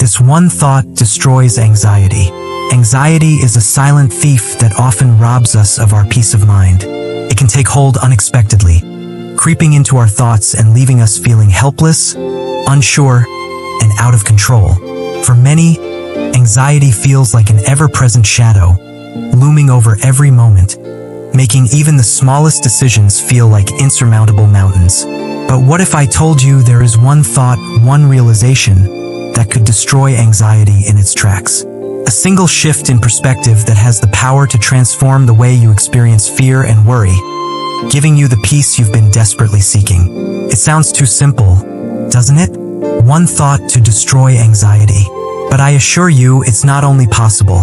this one thought destroys anxiety. Anxiety is a silent thief that often robs us of our peace of mind. It can take hold unexpectedly, creeping into our thoughts and leaving us feeling helpless, unsure, and out of control. For many, anxiety feels like an ever-present shadow, looming over every moment, making even the smallest decisions feel like insurmountable mountains. But what if I told you there is one thought, one realization that could destroy anxiety in its tracks? A single shift in perspective that has the power to transform the way you experience fear and worry, giving you the peace you've been desperately seeking. It sounds too simple, doesn't it? One thought to destroy anxiety. But I assure you, it's not only possible,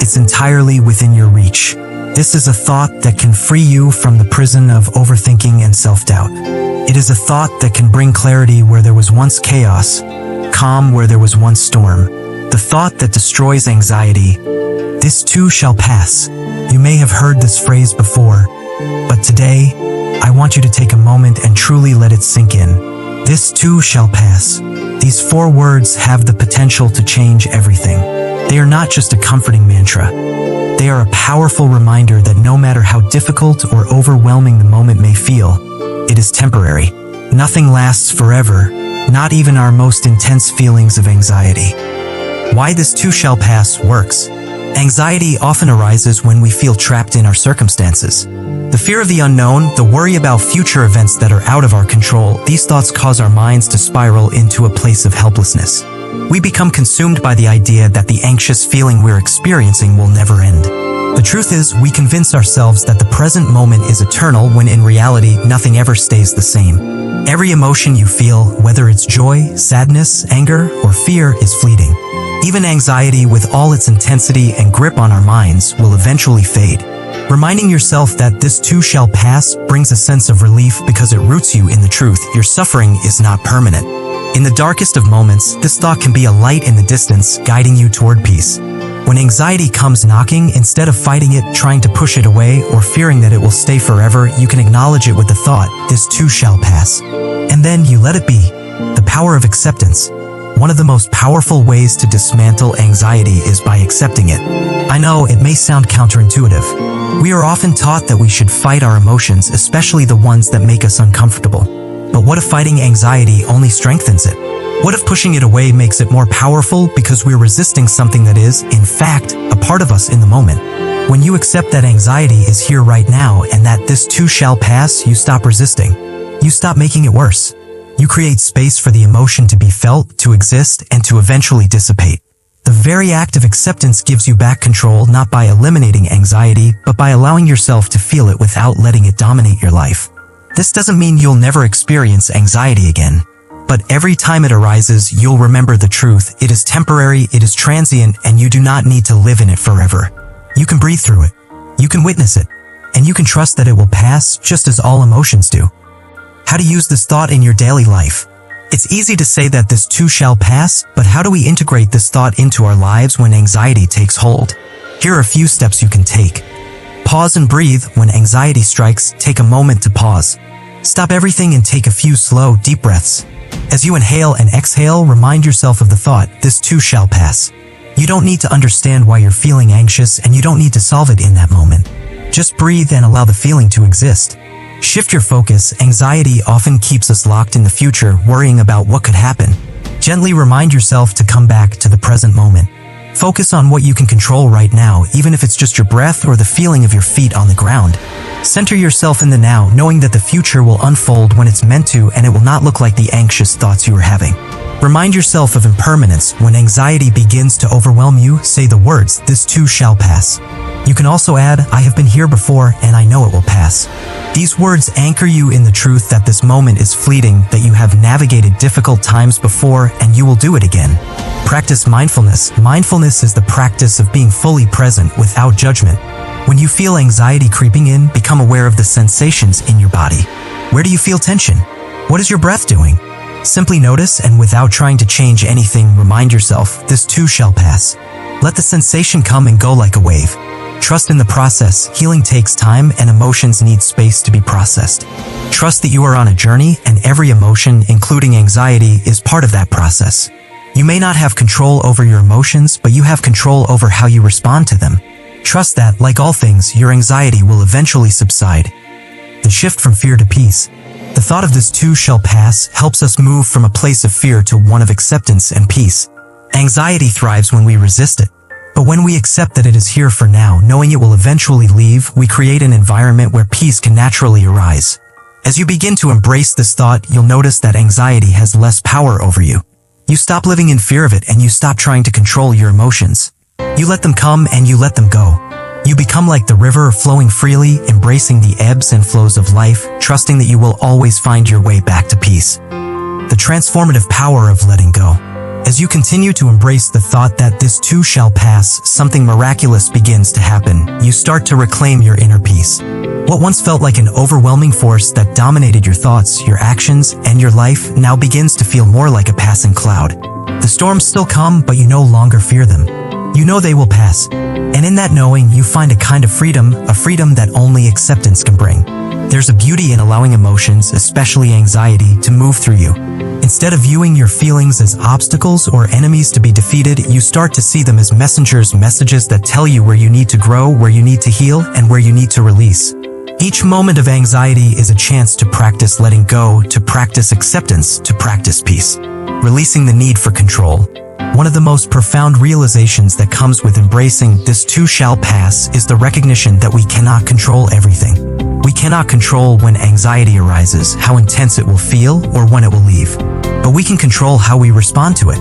it's entirely within your reach. This is a thought that can free you from the prison of overthinking and self-doubt. It is a thought that can bring clarity where there was once chaos, calm where there was once storm. The thought that destroys anxiety. This too shall pass. You may have heard this phrase before, but today, I want you to take a moment and truly let it sink in. This too shall pass. These 4 words have the potential to change everything. They are not just a comforting mantra. They are a powerful reminder that no matter how difficult or overwhelming the moment may feel, it is temporary. Nothing lasts forever, not even our most intense feelings of anxiety. Why this too shall pass works. Anxiety often arises when we feel trapped in our circumstances. The fear of the unknown, the worry about future events that are out of our control, these thoughts cause our minds to spiral into a place of helplessness. We become consumed by the idea that the anxious feeling we're experiencing will never end. The truth is, we convince ourselves that the present moment is eternal when in reality, nothing ever stays the same. Every emotion you feel, whether it's joy, sadness, anger, or fear, is fleeting. Even anxiety, with all its intensity and grip on our minds, will eventually fade. Reminding yourself that this too shall pass brings a sense of relief because it roots you in the truth your suffering is not permanent. In the darkest of moments, this thought can be a light in the distance, guiding you toward peace. When anxiety comes knocking, instead of fighting it, trying to push it away, or fearing that it will stay forever, you can acknowledge it with the thought, this too shall pass. And then you let it be. The power of acceptance. One of the most powerful ways to dismantle anxiety is by accepting it. I know it may sound counterintuitive. We are often taught that we should fight our emotions, especially the ones that make us uncomfortable. But what if fighting anxiety only strengthens it? What if pushing it away makes it more powerful because we're resisting something that is, in fact, a part of us in the moment? When you accept that anxiety is here right now and that this too shall pass, you stop resisting. You stop making it worse. You create space for the emotion to be felt, to exist, and to eventually dissipate. The very act of acceptance gives you back control, not by eliminating anxiety, but by allowing yourself to feel it without letting it dominate your life. This doesn't mean you'll never experience anxiety again. But every time it arises, you'll remember the truth. It is temporary, it is transient, and you do not need to live in it forever. You can breathe through it. You can witness it. And you can trust that it will pass, just as all emotions do. How to use this thought in your daily life. It's easy to say that this too shall pass, but how do we integrate this thought into our lives when anxiety takes hold? Here are a few steps you can take. Pause and breathe. When anxiety strikes, take a moment to pause. Stop everything and take a few slow, deep breaths. As you inhale and exhale, remind yourself of the thought, this too shall pass. You don't need to understand why you're feeling anxious, and you don't need to solve it in that moment. Just breathe and allow the feeling to exist. Shift your focus. Anxiety often keeps us locked in the future, worrying about what could happen. Gently remind yourself to come back to the present moment. Focus on what you can control right now, even if it's just your breath or the feeling of your feet on the ground. Center yourself in the now, knowing that the future will unfold when it's meant to, and it will not look like the anxious thoughts you were having. Remind yourself of impermanence. When anxiety begins to overwhelm you, say the words, this too shall pass. You can also add, I have been here before and I know it will pass. These words anchor you in the truth that this moment is fleeting, that you have navigated difficult times before and you will do it again. Practice mindfulness. Mindfulness is the practice of being fully present without judgment. When you feel anxiety creeping in, become aware of the sensations in your body. Where do you feel tension? What is your breath doing? Simply notice, and without trying to change anything, remind yourself, this too shall pass. Let the sensation come and go like a wave. Trust in the process. Healing takes time and emotions need space to be processed. Trust that you are on a journey and every emotion, including anxiety, is part of that process. You may not have control over your emotions, but you have control over how you respond to them. Trust that, like all things, your anxiety will eventually subside. The shift from fear to peace. The thought of this too shall pass helps us move from a place of fear to one of acceptance and peace. Anxiety thrives when we resist it. But when we accept that it is here for now, knowing it will eventually leave, we create an environment where peace can naturally arise. As you begin to embrace this thought, you'll notice that anxiety has less power over you. You stop living in fear of it and you stop trying to control your emotions. You let them come and you let them go. You become like the river flowing freely, embracing the ebbs and flows of life, trusting that you will always find your way back to peace. The transformative power of letting go. As you continue to embrace the thought that this too shall pass, something miraculous begins to happen. You start to reclaim your inner peace. What once felt like an overwhelming force that dominated your thoughts, your actions, and your life now begins to feel more like a passing cloud. The storms still come, but you no longer fear them. You know they will pass. And in that knowing, you find a kind of freedom, a freedom that only acceptance can bring. There's a beauty in allowing emotions, especially anxiety, to move through you. Instead of viewing your feelings as obstacles or enemies to be defeated, you start to see them as messengers, messages that tell you where you need to grow, where you need to heal, and where you need to release. Each moment of anxiety is a chance to practice letting go, to practice acceptance, to practice peace. Releasing the need for control. One of the most profound realizations that comes with embracing this too shall pass is the recognition that we cannot control everything. We cannot control when anxiety arises, how intense it will feel, or when it will leave. But we can control how we respond to it.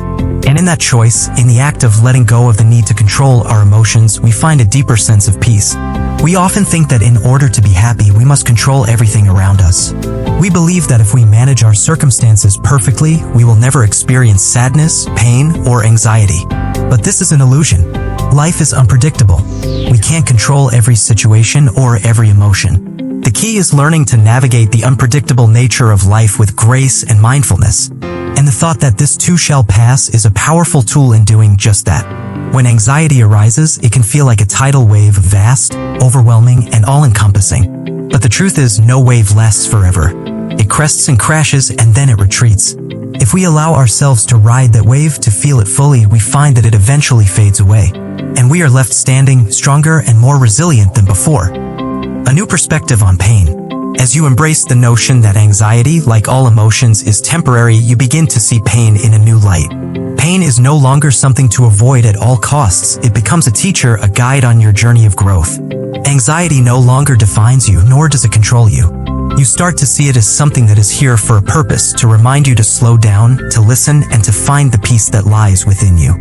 And in that choice, in the act of letting go of the need to control our emotions, we find a deeper sense of peace. We often think that in order to be happy, we must control everything around us. We believe that if we manage our circumstances perfectly, we will never experience sadness, pain, or anxiety. But this is an illusion. Life is unpredictable. We can't control every situation or every emotion. The key is learning to navigate the unpredictable nature of life with grace and mindfulness. And the thought that this too shall pass is a powerful tool in doing just that. When anxiety arises, it can feel like a tidal wave, vast, overwhelming, and all-encompassing. But the truth is, no wave lasts forever. It crests and crashes, and then it retreats. If we allow ourselves to ride that wave, to feel it fully, we find that it eventually fades away. And we are left standing, stronger and more resilient than before. A new perspective on pain. As you embrace the notion that anxiety, like all emotions, is temporary, you begin to see pain in a new light. Pain is no longer something to avoid at all costs. It becomes a teacher, a guide on your journey of growth. Anxiety no longer defines you, nor does it control you. You start to see it as something that is here for a purpose, to remind you to slow down, to listen, and to find the peace that lies within you.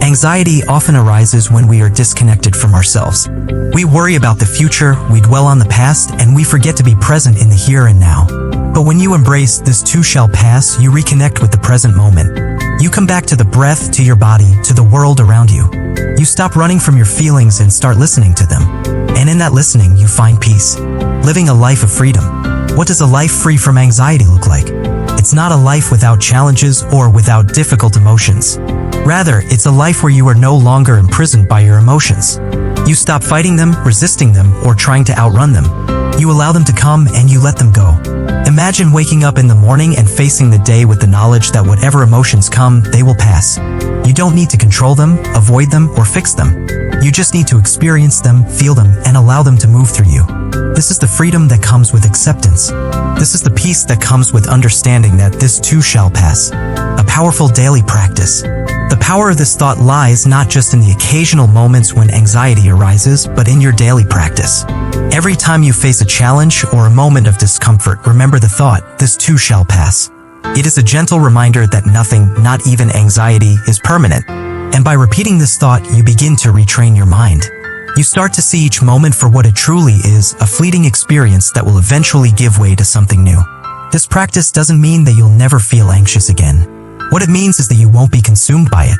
Anxiety often arises when we are disconnected from ourselves. We worry about the future, we dwell on the past, and we forget to be present in the here and now. But when you embrace this too shall pass, you reconnect with the present moment. You come back to the breath, to your body, to the world around you. You stop running from your feelings and start listening to them. And in that listening, you find peace. Living a life of freedom. What does a life free from anxiety look like? It's not a life without challenges or without difficult emotions. Rather, it's a life where you are no longer imprisoned by your emotions. You stop fighting them, resisting them, or trying to outrun them. You allow them to come and you let them go. Imagine waking up in the morning and facing the day with the knowledge that whatever emotions come, they will pass. You don't need to control them, avoid them, or fix them. You just need to experience them, feel them, and allow them to move through you. This is the freedom that comes with acceptance. This is the peace that comes with understanding that this too shall pass. A powerful daily practice. The power of this thought lies not just in the occasional moments when anxiety arises, but in your daily practice. Every time you face a challenge or a moment of discomfort, remember the thought, this too shall pass. It is a gentle reminder that nothing, not even anxiety, is permanent. And by repeating this thought, you begin to retrain your mind. You start to see each moment for what it truly is, a fleeting experience that will eventually give way to something new. This practice doesn't mean that you'll never feel anxious again. What it means is that you won't be consumed by it.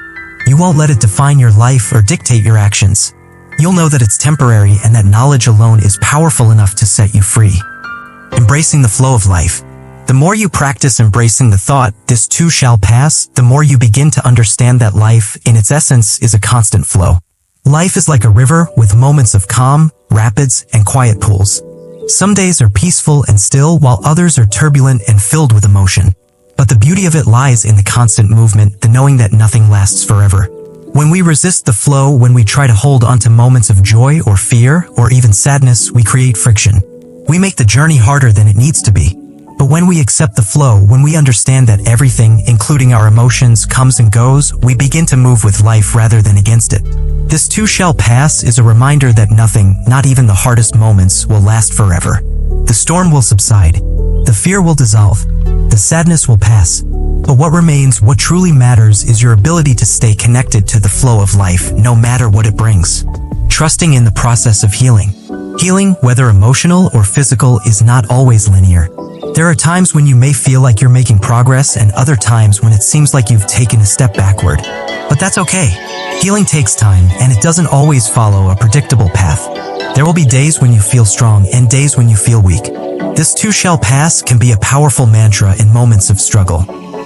You won't let it define your life or dictate your actions. You'll know that it's temporary and that knowledge alone is powerful enough to set you free. Embracing the flow of life. The more you practice embracing the thought, this too shall pass, the more you begin to understand that life, in its essence, is a constant flow. Life is like a river with moments of calm, rapids, and quiet pools. Some days are peaceful and still, while others are turbulent and filled with emotion. But the beauty of it lies in the constant movement, the knowing that nothing lasts forever. When we resist the flow, when we try to hold onto moments of joy or fear or even sadness, we create friction. We make the journey harder than it needs to be. But when we accept the flow, when we understand that everything, including our emotions, comes and goes, we begin to move with life rather than against it. This too shall pass is a reminder that nothing, not even the hardest moments, will last forever. The storm will subside. The fear will dissolve. The sadness will pass. But what remains, what truly matters, is your ability to stay connected to the flow of life, no matter what it brings. Trusting in the process of healing. Healing, whether emotional or physical, is not always linear. There are times when you may feel like you're making progress and other times when it seems like you've taken a step backward. But that's okay. Healing takes time and it doesn't always follow a predictable path. There will be days when you feel strong and days when you feel weak. This too shall pass can be a powerful mantra in moments of struggle.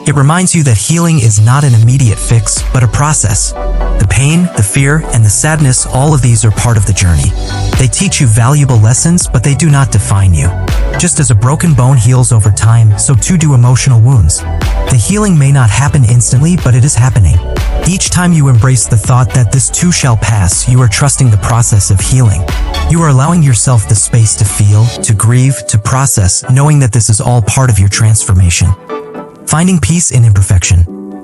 It reminds you that healing is not an immediate fix, but a process. The pain, the fear, and the sadness, all of these are part of the journey. They teach you valuable lessons, but they do not define you. Just as a broken bone heals over time, so too do emotional wounds. The healing may not happen instantly, but it is happening. Each time you embrace the thought that this too shall pass, you are trusting the process of healing. You are allowing yourself the space to feel, to grieve, to process, knowing that this is all part of your transformation. Finding peace in imperfection.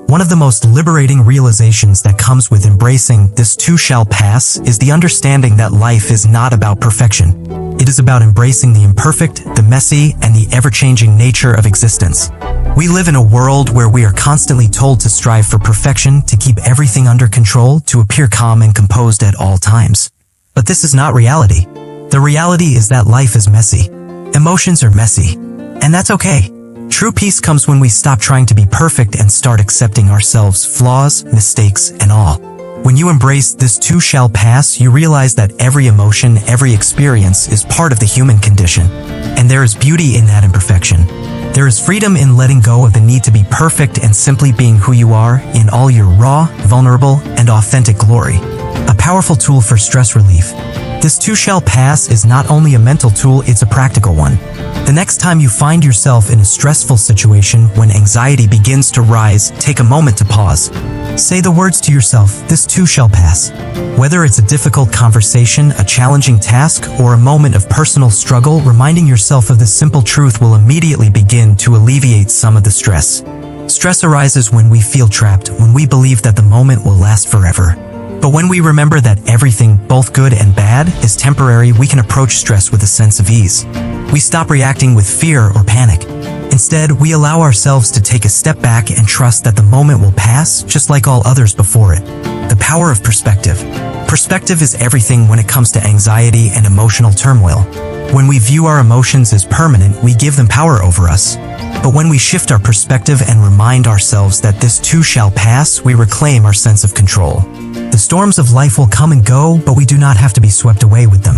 One of the most liberating realizations that comes with embracing this too shall pass is the understanding that life is not about perfection. It is about embracing the imperfect, the messy, and the ever-changing nature of existence. We live in a world where we are constantly told to strive for perfection, to keep everything under control, to appear calm and composed at all times. But this is not reality. The reality is that life is messy. Emotions are messy. And that's okay. True peace comes when we stop trying to be perfect and start accepting ourselves, flaws, mistakes, and all. When you embrace this too shall pass, you realize that every emotion, every experience is part of the human condition. And there is beauty in that imperfection. There is freedom in letting go of the need to be perfect and simply being who you are in all your raw, vulnerable, and authentic glory. A powerful tool for stress relief. This too shall pass is not only a mental tool, it's a practical one. The next time you find yourself in a stressful situation, when anxiety begins to rise, take a moment to pause. Say the words to yourself, this too shall pass. Whether it's a difficult conversation, a challenging task, or a moment of personal struggle, reminding yourself of this simple truth will immediately begin to alleviate some of the stress. Stress arises when we feel trapped, when we believe that the moment will last forever. But when we remember that everything, both good and bad, is temporary, we can approach stress with a sense of ease. We stop reacting with fear or panic. Instead, we allow ourselves to take a step back and trust that the moment will pass, just like all others before it. The power of perspective. Perspective is everything when it comes to anxiety and emotional turmoil. When we view our emotions as permanent, we give them power over us. But when we shift our perspective and remind ourselves that this too shall pass, we reclaim our sense of control. The storms of life will come and go, but we do not have to be swept away with them.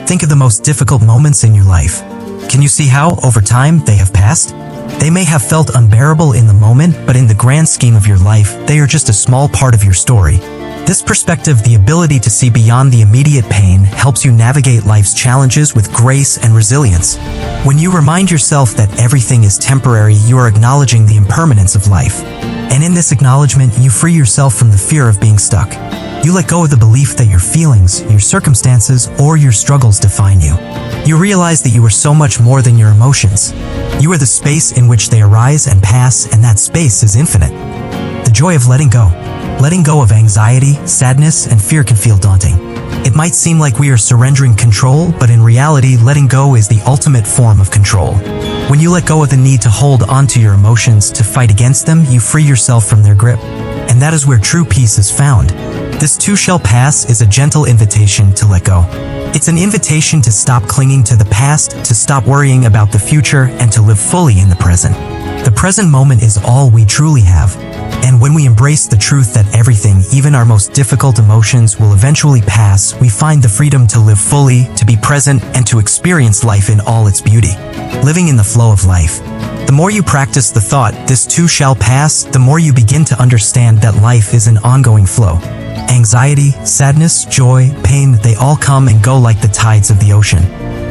Think of the most difficult moments in your life. Can you see how, over time, they have passed? They may have felt unbearable in the moment, but in the grand scheme of your life, they are just a small part of your story. This perspective, the ability to see beyond the immediate pain, helps you navigate life's challenges with grace and resilience. When you remind yourself that everything is temporary, you are acknowledging the impermanence of life. And in this acknowledgement, you free yourself from the fear of being stuck. You let go of the belief that your feelings, your circumstances, or your struggles define you. You realize that you are so much more than your emotions. You are the space in which they arise and pass, and that space is infinite. The joy of letting go. Letting go of anxiety, sadness, and fear can feel daunting. It might seem like we are surrendering control, but in reality, letting go is the ultimate form of control. When you let go of the need to hold onto your emotions, to fight against them, you free yourself from their grip. And that is where true peace is found. This too shall pass is a gentle invitation to let go. It's an invitation to stop clinging to the past, to stop worrying about the future, and to live fully in the present. The present moment is all we truly have. And when we embrace the truth that everything, even our most difficult emotions, will eventually pass, we find the freedom to live fully, to be present, and to experience life in all its beauty. Living in the flow of life. The more you practice the thought, this too shall pass, the more you begin to understand that life is an ongoing flow. Anxiety, sadness, joy, pain, they all come and go like the tides of the ocean.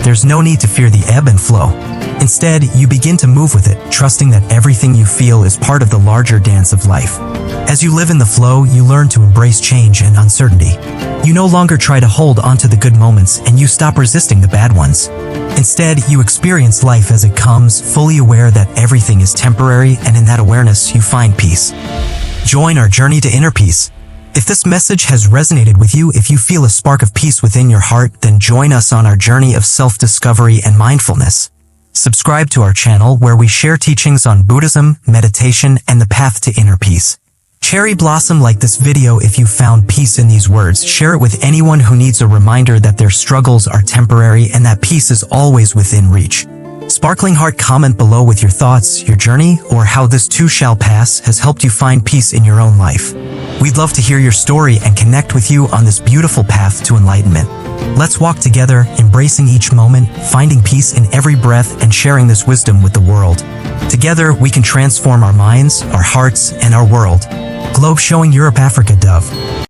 There's no need to fear the ebb and flow. Instead, you begin to move with it, trusting that everything you feel is part of the larger dance of life. As you live in the flow, you learn to embrace change and uncertainty. You no longer try to hold onto the good moments, and you stop resisting the bad ones. Instead, you experience life as it comes, fully aware that everything is temporary, and in that awareness, you find peace. Join our journey to inner peace. If this message has resonated with you, if you feel a spark of peace within your heart, then join us on our journey of self-discovery and mindfulness. Subscribe to our channel where we share teachings on Buddhism, meditation, and the path to inner peace. Cherry Blossom, like this video if you found peace in these words. Share it with anyone who needs a reminder that their struggles are temporary and that peace is always within reach. Sparkling Heart, comment below with your thoughts, your journey, or how this too shall pass has helped you find peace in your own life. We'd love to hear your story and connect with you on this beautiful path to enlightenment. Let's walk together, embracing each moment, finding peace in every breath, and sharing this wisdom with the world. Together, we can transform our minds, our hearts, and our world. Globe showing Europe, Africa, Dove.